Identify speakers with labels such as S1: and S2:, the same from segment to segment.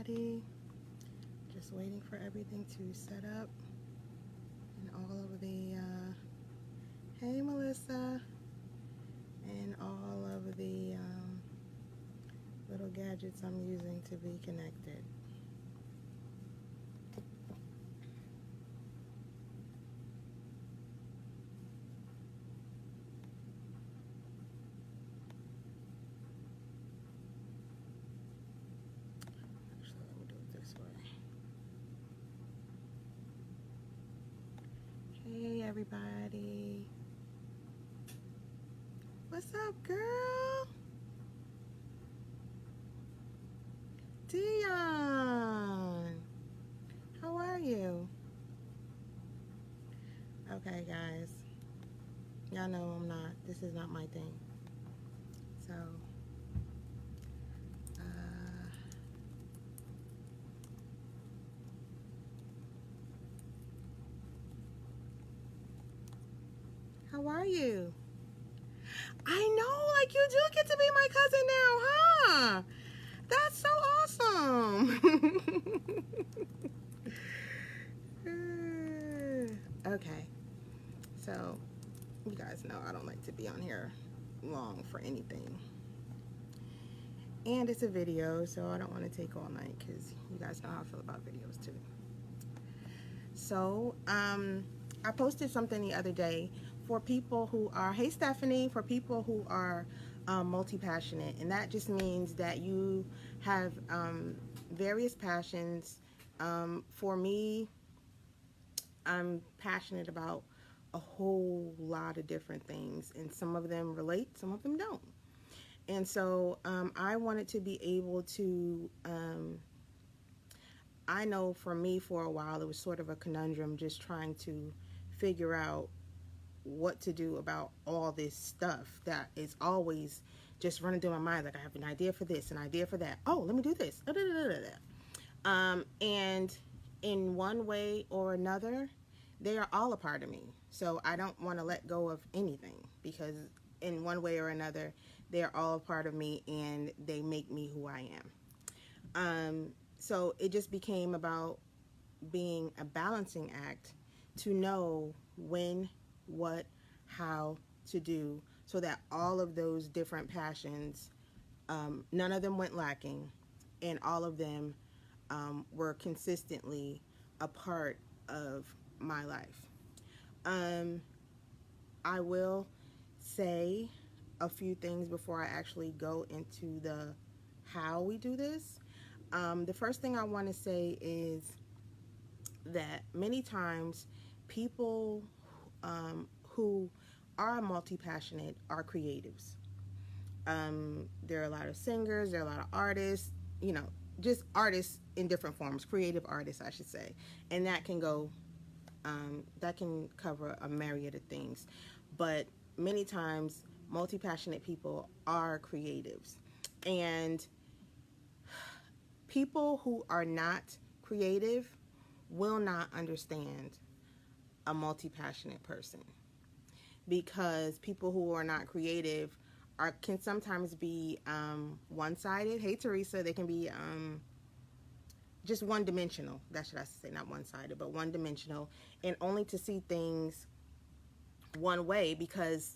S1: everybody. Just waiting for everything to set up and all of the, hey Melissa, and all of the little gadgets I'm using to be connected. Actually, let me do it this way. Hey everybody. What's up, girl? Dion, how are you? Okay, guys, y'all know this is not my thing. So, how are you? I know, like, you do get to be my cousin now, huh? That's so awesome. Okay, so you guys know I don't like to be on here long for anything. And it's a video, so I don't want to take all night because you guys know how I feel about videos too. So, I posted something the other day for people who are, hey Stephanie, for people who are multi-passionate, and that just means that you have various passions. For me, I'm passionate about a whole lot of different things, and some of them relate, some of them don't. And so I wanted to be able to, I know for me for a while it was sort of a conundrum just trying to figure out what to do about all this stuff that is always just running through my mind. Like, I have an idea for this, an idea for that. Oh, let me do this. And in one way or another, they are all a part of me. So I don't want to let go of anything because in one way or another, they are all a part of me and they make me who I am. So it just became about being a balancing act to know when, what, how to do so that all of those different passions, none of them went lacking, and all of them were consistently a part of my life. I will say a few things before I actually go into the how we do this. The first thing I want to say is that many times people who are multi-passionate are creatives. There are a lot of singers, there are a lot of artists, just artists in different forms, creative artists, I should say. And that can go, that can cover a myriad of things. But many times, multi-passionate people are creatives. And people who are not creative will not understand a multi-passionate person, because people who are not creative can sometimes be one-sided. Hey Teresa, they can be just one-dimensional. That should I say, not one-sided, but one-dimensional, and only to see things one way because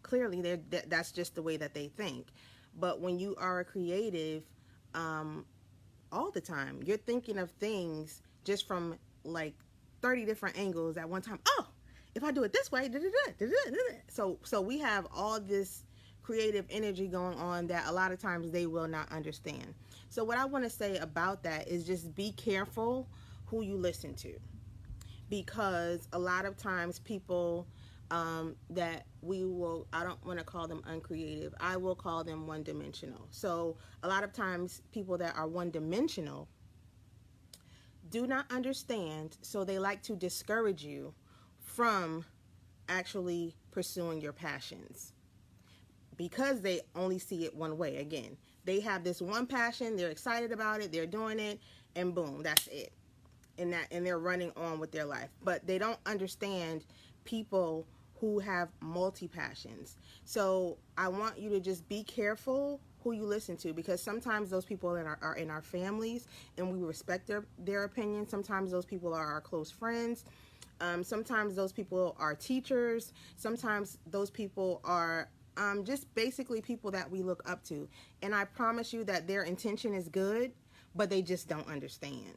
S1: clearly that's just the way that they think. But when you are a creative, all the time you're thinking of things just from like 30 different angles at one time. Oh, if I do it this way, so we have all this creative energy going on that a lot of times they will not understand. So what I want to say about that is just be careful who you listen to, because a lot of times people that I don't want to call them uncreative, I will call them one-dimensional. So a lot of times people that are one-dimensional do not understand, so they like to discourage you from actually pursuing your passions because they only see it one way. Again, they have this one passion, they're excited about it, they're doing it, and boom, that's it. And they're running on with their life. But they don't understand people who have multi-passions. So I want you to just be careful who you listen to, because sometimes those people are in our families and we respect their opinion. Sometimes those people are our close friends. Sometimes those people are teachers. Sometimes those people are just basically people that we look up to. And I promise you that their intention is good, but they just don't understand.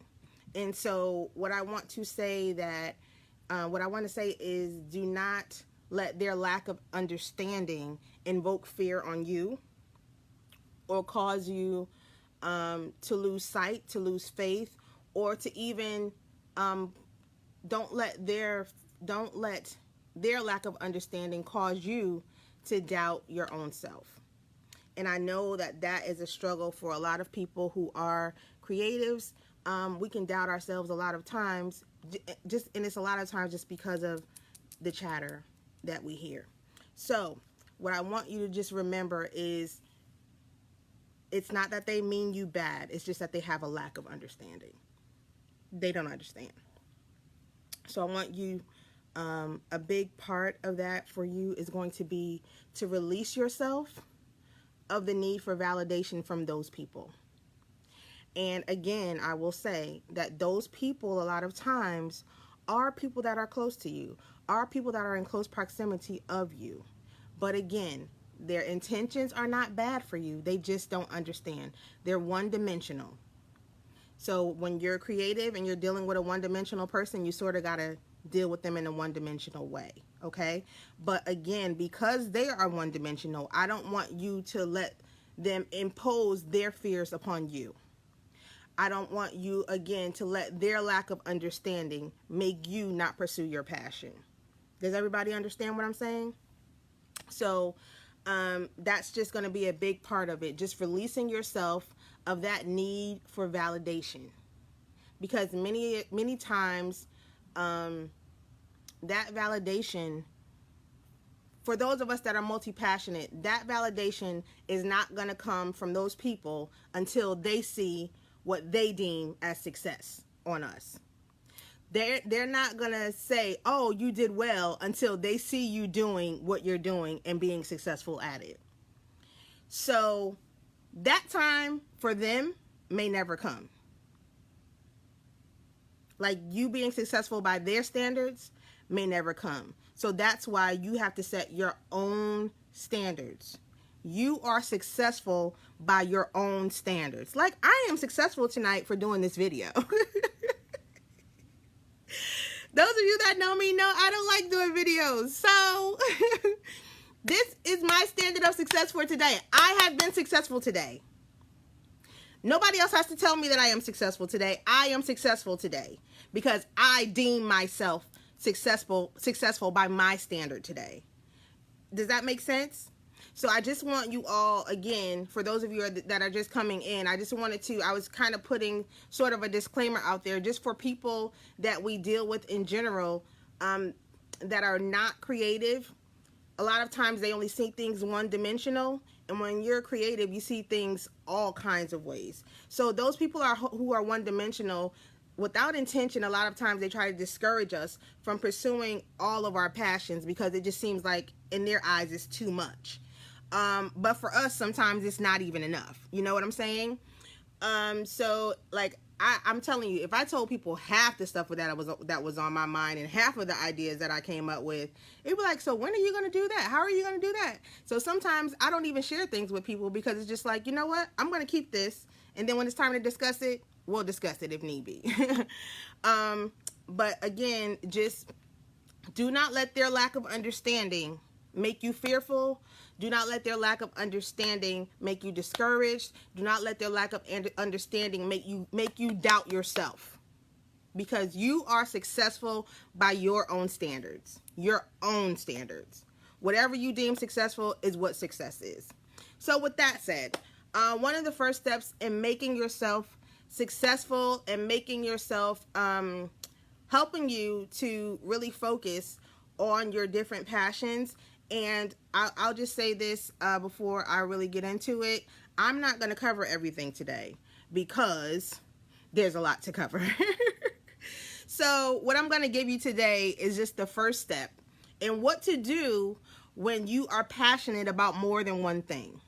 S1: And so what I want to say is, do not let their lack of understanding invoke fear on you or cause you to lose sight, to lose faith, or to even don't let their lack of understanding cause you to doubt your own self. And I know that is a struggle for a lot of people who are creatives. We can doubt ourselves a lot of times, and it's a lot of times just because of the chatter that we hear. So what I want you to just remember is, it's not that they mean you bad. It's just that they have a lack of understanding. They don't understand. So I want you, a big part of that for you is going to be to release yourself of the need for validation from those people. And again, I will say that those people a lot of times are people that are close to you, are people that are in close proximity of you. But again, their intentions are not bad for you. They just don't understand. They're one-dimensional. So when you're creative and you're dealing with a one-dimensional person, you sort of got to deal with them in a one-dimensional way, okay? But again, because they are one-dimensional, I don't want you to let them impose their fears upon you. I don't want you, again, to let their lack of understanding make you not pursue your passion. Does everybody understand what I'm saying? So that's just going to be a big part of it, just releasing yourself of that need for validation. Because many times that validation, for those of us that are multi-passionate, that validation is not going to come from those people until they see what they deem as success on us. They're not going to say, oh, you did well, until they see you doing what you're doing and being successful at it. So that time for them may never come. Like, you being successful by their standards may never come. So that's why you have to set your own standards. You are successful by your own standards. Like, I am successful tonight for doing this video. Those of you that know me know I don't like doing videos. So this is my standard of success for today. I have been successful today. Nobody else has to tell me that I am successful today. I am successful today because I deem myself successful by my standard today. Does that make sense? So I just want you all, again, for those of you that are just coming in, I was kind of putting sort of a disclaimer out there just for people that we deal with in general that are not creative. A lot of times they only see things one-dimensional, and when you're creative, you see things all kinds of ways. So those people who are one-dimensional, without intention, a lot of times they try to discourage us from pursuing all of our passions because it just seems like in their eyes it's too much. But for us, sometimes it's not even enough. You know what I'm saying? So like, I'm telling you, if I told people half the stuff that was on my mind and half of the ideas that I came up with, it'd be like, so when are you going to do that? How are you going to do that? So sometimes I don't even share things with people because it's just like, you know what? I'm going to keep this. And then when it's time to discuss it, we'll discuss it if need be. But again, just do not let their lack of understanding make you fearful. Do not let their lack of understanding make you discouraged. Do not let their lack of understanding make you doubt yourself, because you are successful by your own standards. Your own standards. Whatever you deem successful is what success is. So with that said, one of the first steps in making yourself successful and making yourself helping you to really focus on your different passions. And I'll just say this before I really get into it. I'm not going to cover everything today because there's a lot to cover. So what I'm going to give you today is just the first step in what to do when you are passionate about more than one thing.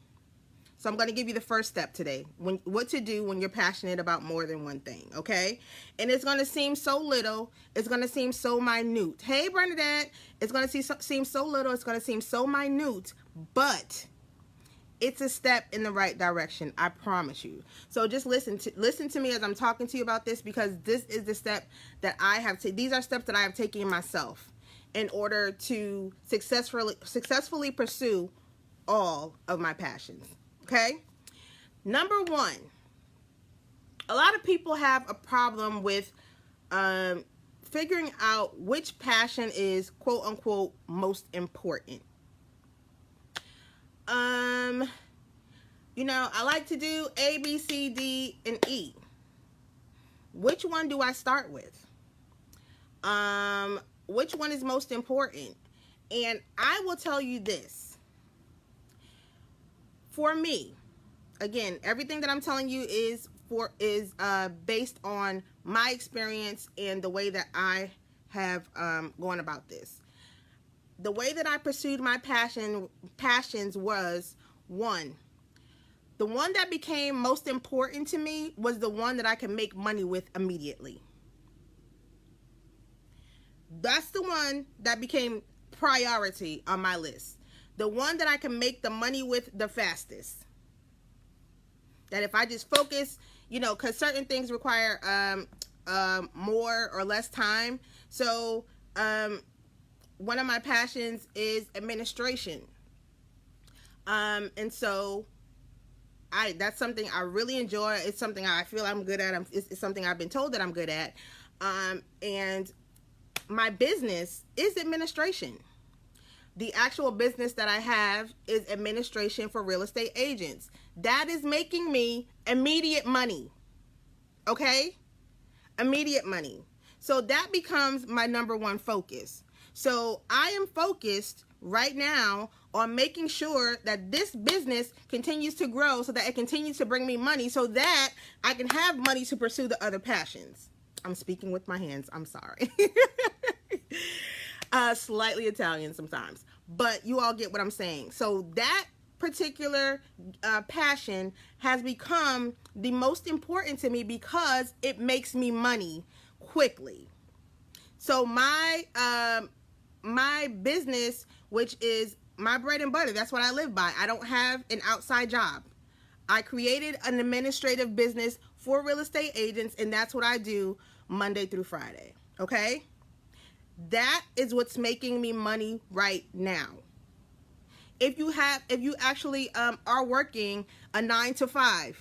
S1: So I'm going to give you the first step today. What to do when you're passionate about more than one thing, okay? And it's going to seem so little. It's going to seem so minute. Hey, Bernadette. It's going to seem so little. It's going to seem so minute. But it's a step in the right direction. I promise you. So just listen to me as I'm talking to you about this, because this is the step that I have to. These are steps that I have taken myself in order to successfully pursue all of my passions. Okay? Number one, a lot of people have a problem with figuring out which passion is quote unquote most important. You know, I like to do A, B, C, D, and E. Which one do I start with? Which one is most important? And I will tell you this. For me, again, everything that I'm telling you is based on my experience and the way that I have gone about this. The way that I pursued my passions was, one, the one that became most important to me was the one that I could make money with immediately. That's the one that became priority on my list. The one that I can make the money with the fastest. That if I just focus, you know, because certain things require more or less time. So one of my passions is administration. And so that's something I really enjoy. It's something I feel I'm good at. It's something I've been told that I'm good at. And my business is administration. The actual business that I have is administration for real estate agents. That is making me immediate money. Okay? Immediate money. So that becomes my number one focus. So I am focused right now on making sure that this business continues to grow so that it continues to bring me money so that I can have money to pursue the other passions. I'm speaking with my hands. I'm sorry. Slightly Italian sometimes, but you all get what I'm saying. So that particular passion has become the most important to me because it makes me money quickly. So my business, which is my bread and butter, that's what I live by. I don't have an outside job. I created an administrative business for real estate agents, and that's what I do Monday through Friday. Okay? That is what's making me money right now. If you actually are working a 9-to-5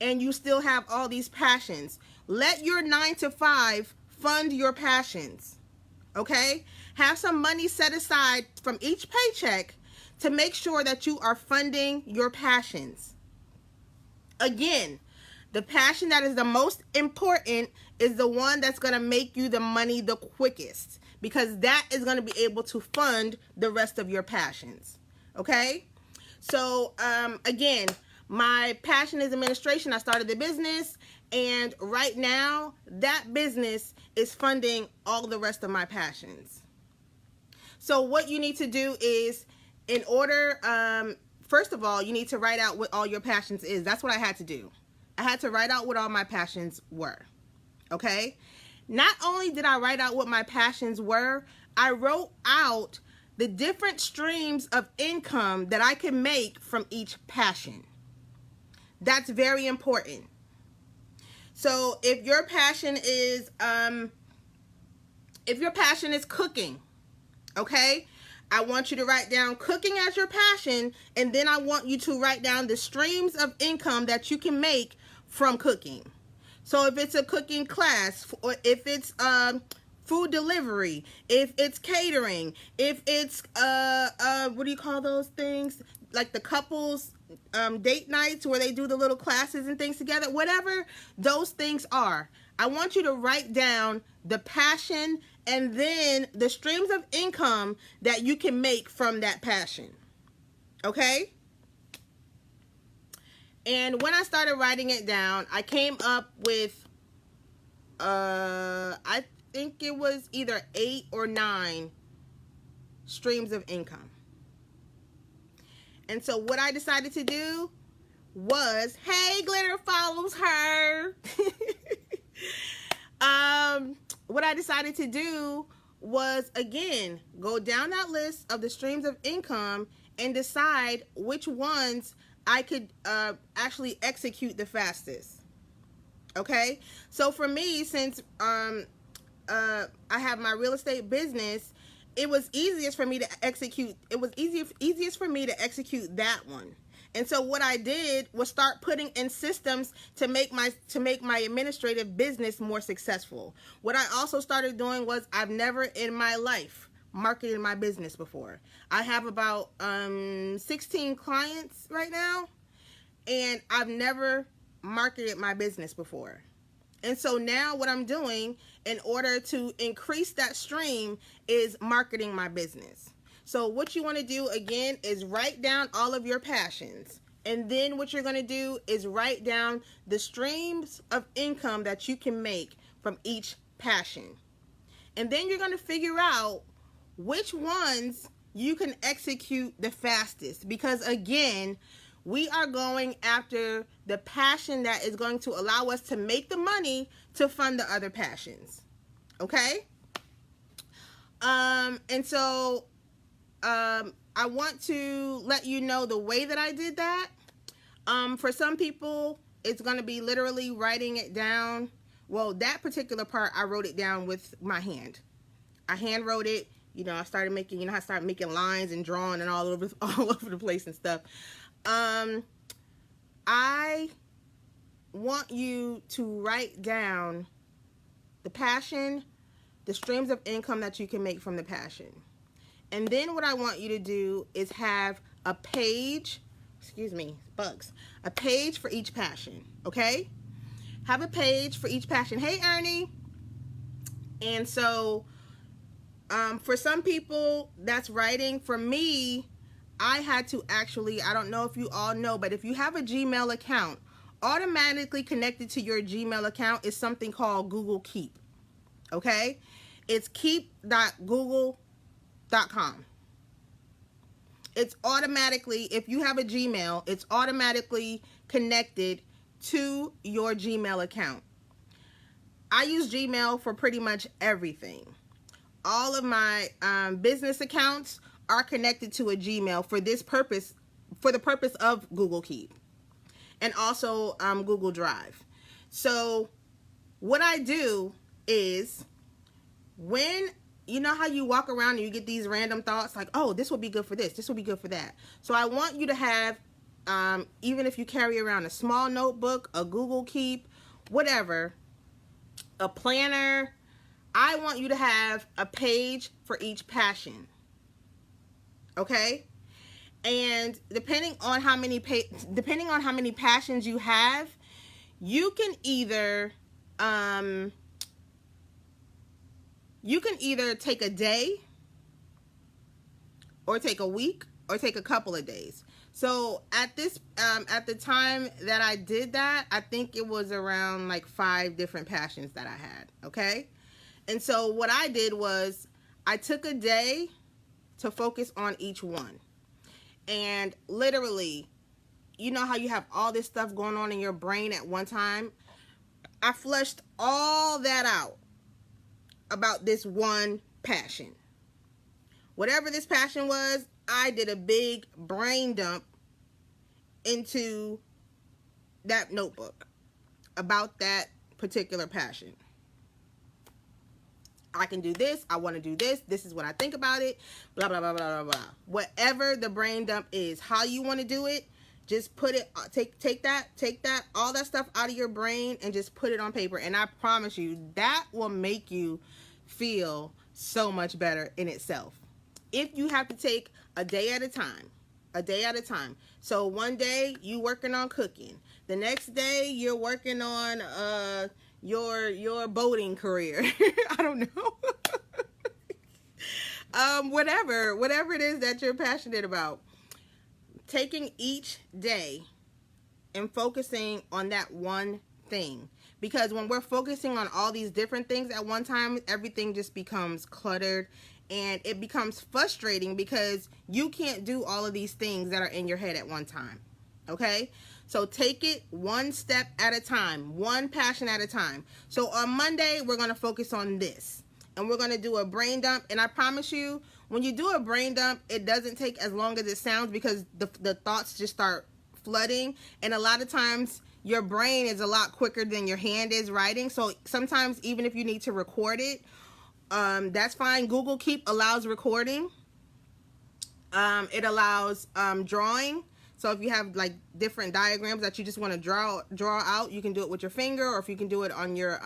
S1: and you still have all these passions, let your 9-to-5 fund your passions. Okay? Have some money set aside from each paycheck to make sure that you are funding your passions. Again, the passion that is the most important is the one that's going to make you the money the quickest, because that is going to be able to fund the rest of your passions. Okay? So, again, my passion is administration. I started the business, and right now that business is funding all the rest of my passions. So what you need to do is, in order, first of all, you need to write out what all your passions is. That's what I had to do. I had to write out what all my passions were. Okay? Not only did I write out what my passions were, I wrote out the different streams of income that I can make from each passion. That's very important. So if your passion is cooking, okay, I want you to write down cooking as your passion, and then I want you to write down the streams of income that you can make from cooking. So if it's a cooking class, or if it's food delivery, if it's catering, if it's what do you call those things? Like the couples date nights where they do the little classes and things together, whatever those things are. I want you to write down the passion and then the streams of income that you can make from that passion. Okay? And when I started writing it down, I came up with, I think it was either 8 or 9 streams of income. And so what I decided to do, was, hey, glitter follows her. What I decided to do was, again, go down that list of the streams of income and decide which ones I could actually execute the fastest. Okay, so for me, since I have my real estate business, it was easiest for me to execute. It was easiest for me to execute that one. And so what I did was start putting in systems to make my administrative business more successful. What I also started doing was, I've never in my life marketed my business before. I have about 16 clients right now, and I've never marketed my business before. And so now what I'm doing in order to increase that stream is marketing my business. So what you want to do, again, is write down all of your passions. And then what you're going to do is write down the streams of income that you can make from each passion. And then you're going to figure out which ones you can execute the fastest. Because, again, we are going after the passion that is going to allow us to make the money to fund the other passions. Okay? And so I want to let you know the way that I did that. For some people, it's going to be literally writing it down. Well, that particular part, I wrote it down with my hand. I hand wrote it. You know, I started making, I started making lines and drawing and all over the place and stuff. I want you to write down the passion, the streams of income that you can make from the passion. And then what I want you to do is have a page, a page for each passion, okay? Have a page for each passion. Hey, Ernie. And so for some people, that's writing. For me, I had to actually, I don't know if you all know, but if you have a Gmail account, automatically connected to your Gmail account is something called Google Keep, okay? It's keep.google.com. It's automatically, if you have a Gmail, it's automatically connected to your Gmail account. I use Gmail for pretty much everything. All of my business accounts are connected to a Gmail for this purpose, for the purpose of Google Keep, and also Google Drive. So what I do is, when you know how you walk around and you get these random thoughts like, oh, this will be good for this, this will be good for that. So I want you to have, even if you carry around a small notebook, a Google Keep, whatever, a planner, I want you to have a page for each passion. Okay? And depending on how many passions you have, you can either take a day, or take a week, or take a couple of days. So at the time that I did that, I think it was around like 5 different passions that I had. Okay? And so what I did was, I took a day to focus on each one. And literally, you know how you have all this stuff going on in your brain at one time? I flushed all that out about this one passion. Whatever this passion was, I did a big brain dump into that notebook about that particular passion. I can do this. I want to do this. This is what I think about it. Blah, blah, blah, blah, blah, blah. Whatever the brain dump is, how you want to do it, just put it, take that, all that stuff out of your brain and just put it on paper. And I promise you, that will make you feel so much better in itself. If you have to take a day at a time. So one day you working on cooking. The next day you're working on, your boating career. I don't know. Whatever it is that you're passionate about, taking each day and focusing on that one thing. Because when we're focusing on all these different things at one time, everything just becomes cluttered, and it becomes frustrating because you can't do all of these things that are in your head at one time. Okay? So take it one step at a time, one passion at a time. So on Monday, we're going to focus on this. And we're going to do a brain dump. And I promise you, when you do a brain dump, it doesn't take as long as it sounds because the thoughts just start flooding. And a lot of times, your brain is a lot quicker than your hand is writing. So sometimes, even if you need to record it, that's fine. Google Keep allows recording. It allows drawing. So if you have like different diagrams that you just want to draw out, you can do it with your finger, or if you can do it on your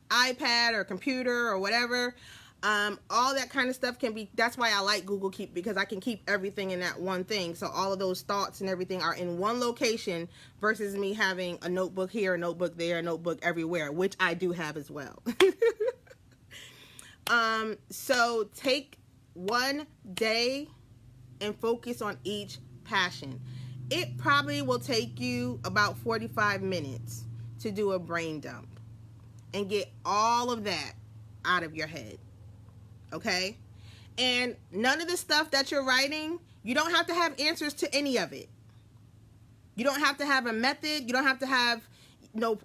S1: iPad or computer or whatever. All that kind of stuff can be, that's why I like Google Keep, because I can keep everything in that one thing. So all of those thoughts and everything are in one location versus me having a notebook here, a notebook there, a notebook everywhere, which I do have as well. So take one day and focus on each passion. It probably will take you about 45 minutes to do a brain dump and get all of that out of your head. Okay? And none of the stuff that you're writing, you don't have to have answers to any of it. You don't have to have a method. You don't have to have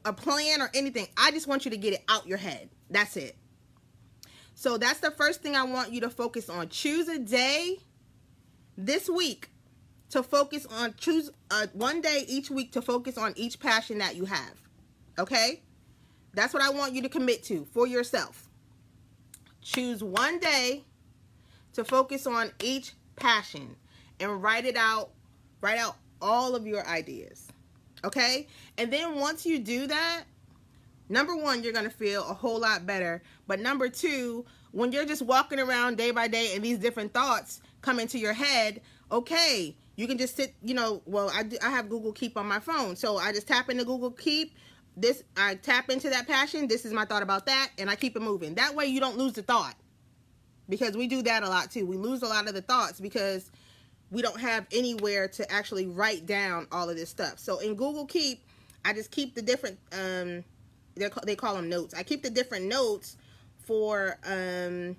S1: a plan or anything. I just want you to get it out your head. That's it. So that's the first thing I want you to focus on. Choose a day this week to focus on, choose one day each week to focus on each passion that you have. Okay? That's what I want you to commit to for yourself. Choose one day to focus on each passion and write out all of your ideas. Okay? And then once you do that, number one, you're going to feel a whole lot better. But number two, when you're just walking around day by day and these different thoughts come into your head, okay, you can just sit, I have Google Keep on my phone. So I just tap into Google Keep. I tap into that passion. This is my thought about that. And I keep it moving. That way you don't lose the thought. Because we do that a lot too. We lose a lot of the thoughts because we don't have anywhere to actually write down all of this stuff. So in Google Keep, I just keep the different, they call them notes. I keep the different notes for the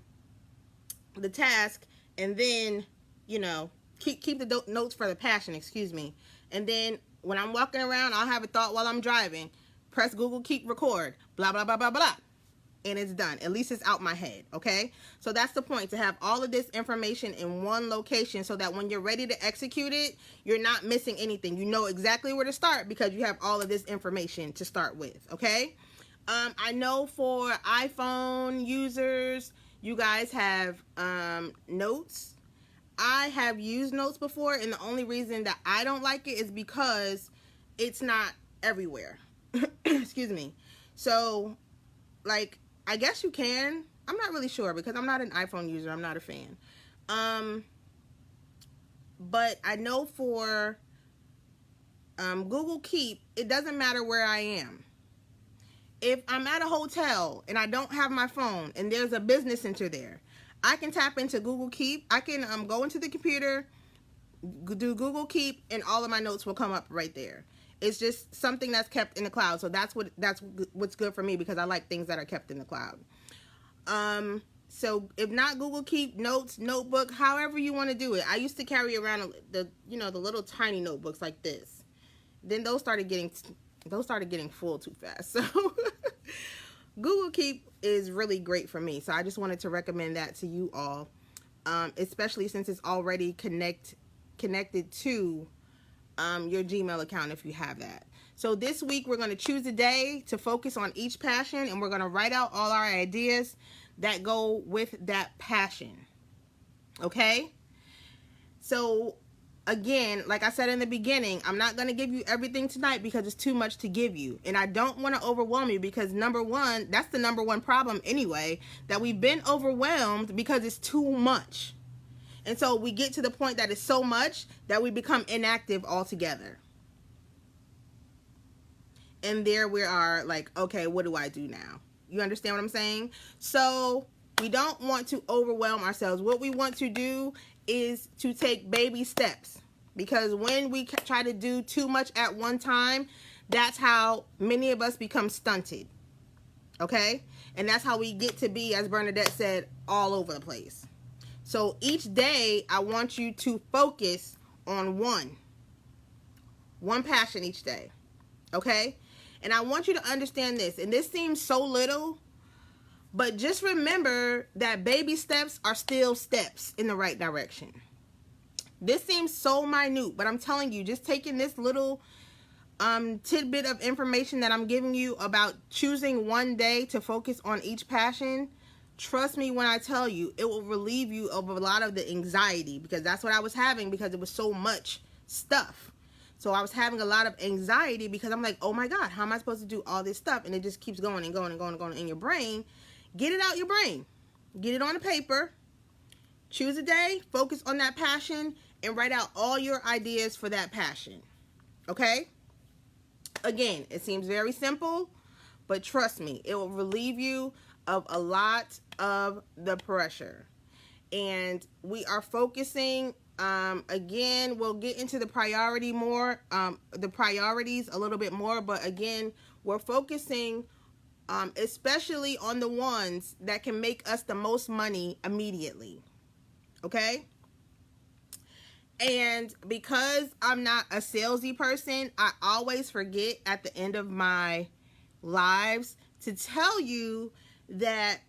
S1: task, and then, keep the notes for the passion, excuse me. And then when I'm walking around, I'll have a thought while I'm driving. Press Google Keep record, blah, blah, blah, blah, blah. And it's done. At least it's out my head, okay? So that's the point, to have all of this information in one location so that when you're ready to execute it, you're not missing anything. You know exactly where to start because you have all of this information to start with, okay? I know for iPhone users, you guys have Notes. I have used Notes before, and the only reason that I don't like it is because it's not everywhere. Excuse me. So, I guess you can. I'm not really sure because I'm not an iPhone user. I'm not a fan. But I know for Google Keep, it doesn't matter where I am. If I'm at a hotel and I don't have my phone and there's a business center there, I can tap into Google Keep. I can go into the computer, do Google Keep, and all of my notes will come up right there. It's just something that's kept in the cloud. So that's what's good for me because I like things that are kept in the cloud. So if not Google Keep, Notes, Notebook, however you want to do it. I used to carry around the little tiny notebooks like this. Then those started getting full too fast. So Google Keep is really great for me. So I just wanted to recommend that to you all, especially since it's already connected to your Gmail account if you have that. So this week we're going to choose a day to focus on each passion, and we're going to write out all our ideas that go with that passion. Okay? So again, like I said in the beginning, I'm not going to give you everything tonight because it's too much to give you. And I don't want to overwhelm you because number one, that's the number one problem anyway, that we've been overwhelmed because it's too much. And so we get to the point that it's so much that we become inactive altogether. And there we are like, okay, what do I do now? You understand what I'm saying? So we don't want to overwhelm ourselves. What we want to do is to take baby steps. Because when we try to do too much at one time, that's how many of us become stunted. Okay? And that's how we get to be, as Bernadette said, all over the place. So each day, I want you to focus on one. One passion each day. Okay? And I want you to understand this. And this seems so little, but just remember that baby steps are still steps in the right direction. This seems so minute, but I'm telling you, just taking this little tidbit of information that I'm giving you about choosing one day to focus on each passion, trust me when I tell you, it will relieve you of a lot of the anxiety, because that's what I was having, because it was so much stuff. So I was having a lot of anxiety because I'm like, oh my God, how am I supposed to do all this stuff? And it just keeps going and going and going and going in your brain. Get it out your brain. Get it on a paper. Choose a day, focus on that passion, and write out all your ideas for that passion. Okay? Again, it seems very simple, but trust me, it will relieve you of a lot of the pressure. And we are focusing, again, we'll get into the priorities a little bit more, but again, we're focusing especially on the ones that can make us the most money immediately. Okay? And because I'm not a salesy person, I always forget at the end of my lives to tell you that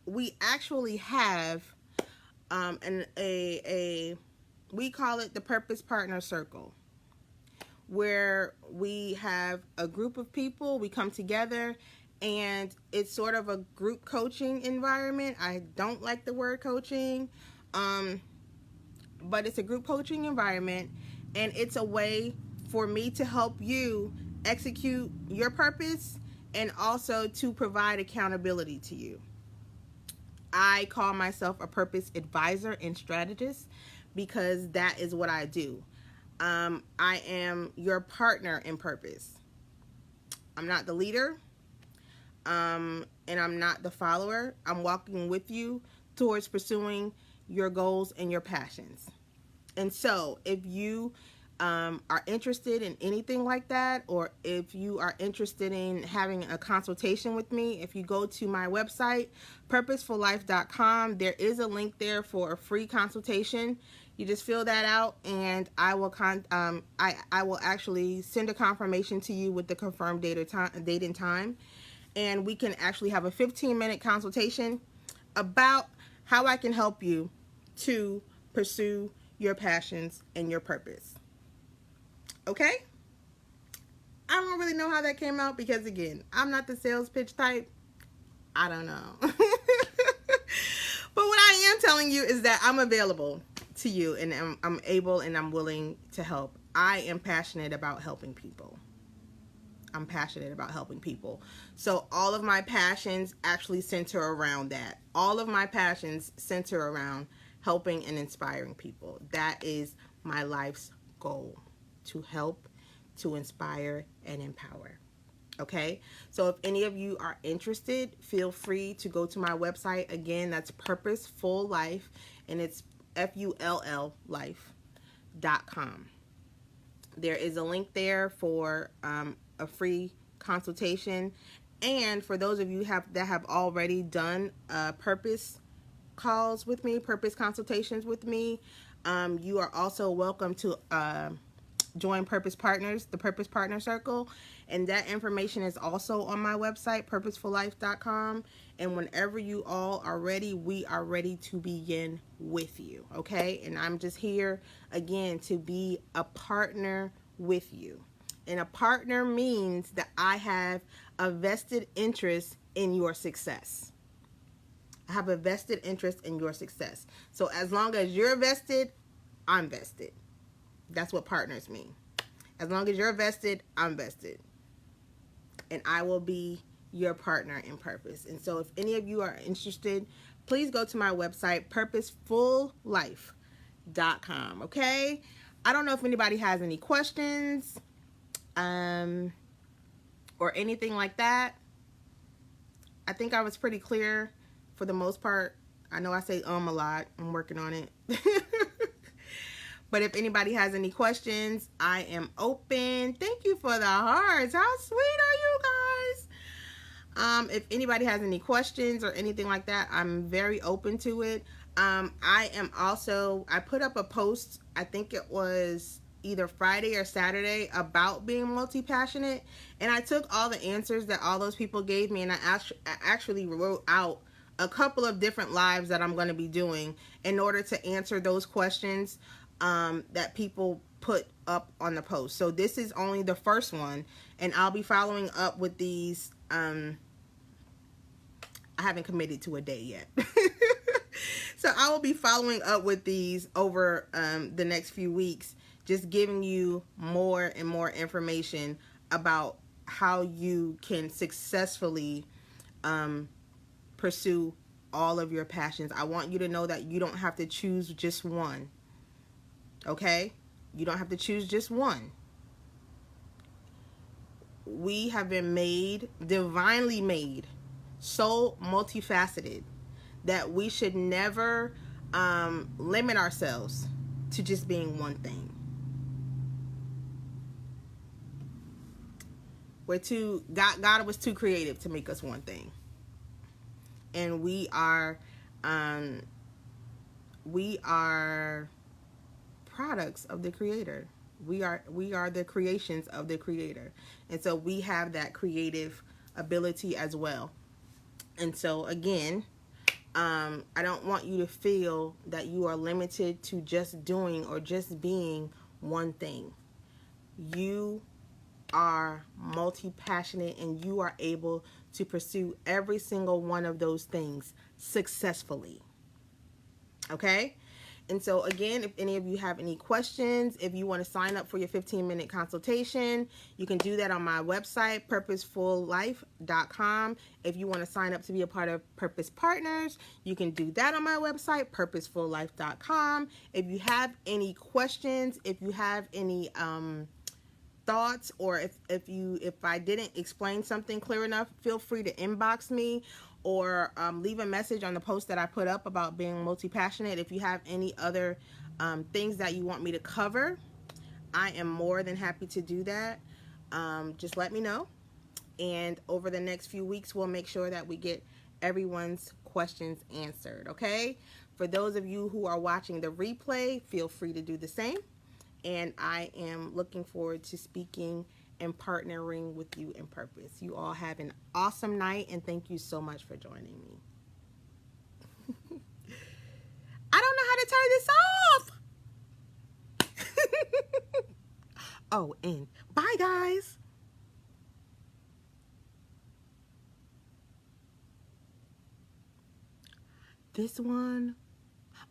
S1: we actually have we call it the Purpose Partner Circle, where we have a group of people, we come together, and it's sort of a group coaching environment. I don't like the word coaching, but it's a group coaching environment, and it's a way for me to help you execute your purpose and also to provide accountability to you. I call myself a purpose advisor and strategist because that is what I do. I am your partner in purpose. I'm not the leader, and I'm not the follower. I'm walking with you towards pursuing your goals and your passions. And so if you are interested in anything like that, or if you are interested in having a consultation with me, if you go to my website, purposefullife.com, there is a link there for a free consultation. You just fill that out, and I will I will actually send a confirmation to you with the confirmed date and time, and we can actually have a 15-minute consultation about how I can help you to pursue your passions and your purpose. Okay? I don't really know how that came out because, again, I'm not the sales pitch type. I don't know. But what I am telling you is that I'm available to you, and I'm able and I'm willing to help. I am passionate about helping people. I'm passionate about helping people. So all of my passions actually center around that. All of my passions center around helping and inspiring people. That is my life's goal, to help, to inspire, and empower. Okay? So if any of you are interested, feel free to go to my website. Again, that's Purposeful Life, and it's FULL life.com. There is a link there for a free consultation. And for those of you that have already done purpose calls with me, purpose consultations with me, you are also welcome to join Purpose Partners, the Purpose Partner Circle, and that information is also on my website, purposefullife.com. And whenever you all are ready, we are ready to begin with you, okay? And I'm just here, again, to be a partner with you. And a partner means that I have a vested interest in your success. I have a vested interest in your success. So as long as you're vested, I'm vested. That's what partners mean. As long as you're vested, I'm vested. And I will be your partner in purpose. And so if any of you are interested, please go to my website, purposefullife.com. Okay? I don't know if anybody has any questions or anything like that. I think I was pretty clear for the most part. I know I say a lot. I'm working on it. But if anybody has any questions, I am open. Thank you for the hearts. How sweet are you guys? If anybody has any questions or anything like that, I'm very open to it. I put up a post, I think it was either Friday or Saturday about being multi-passionate, and I took all the answers that all those people gave me, and I actually wrote out a couple of different lives that I'm going to be doing in order to answer those questions that people put up on the post. So this is only the first one, and I'll be following up with these. I haven't committed to a day yet. So I will be following up with these over the next few weeks, just giving you more and more information about how you can successfully pursue all of your passions. I want you to know that you don't have to choose just one. Okay? You don't have to choose just one. We have been made, divinely made, so multifaceted that we should never limit ourselves to just being one thing. God was too creative to make us one thing. And we are products of the Creator. We are the creations of the Creator. And so we have that creative ability as well. And so again, I don't want you to feel that you are limited to just doing or just being one thing. You are multi-passionate, and you are able to pursue every single one of those things successfully. Okay? And so again, if any of you have any questions, if you want to sign up for your 15-minute consultation, you can do that on my website, purposefullife.com. If you want to sign up to be a part of Purpose Partners, you can do that on my website, purposefullife.com. If you have any questions, if you have any thoughts, or if I didn't explain something clear enough, feel free to inbox me or leave a message on the post that I put up about being multi-passionate. If you have any other things that you want me to cover, I am more than happy to do that. Just let me know, and over the next few weeks we'll make sure that we get everyone's questions answered. Okay, for those of you who are watching the replay, feel free to do the same, and I am looking forward to speaking and partnering with you in purpose. You all have an awesome night, and thank you so much for joining me. I don't know how to turn this off. Oh, and bye, guys. This one.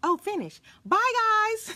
S1: Oh, finish. Bye, guys.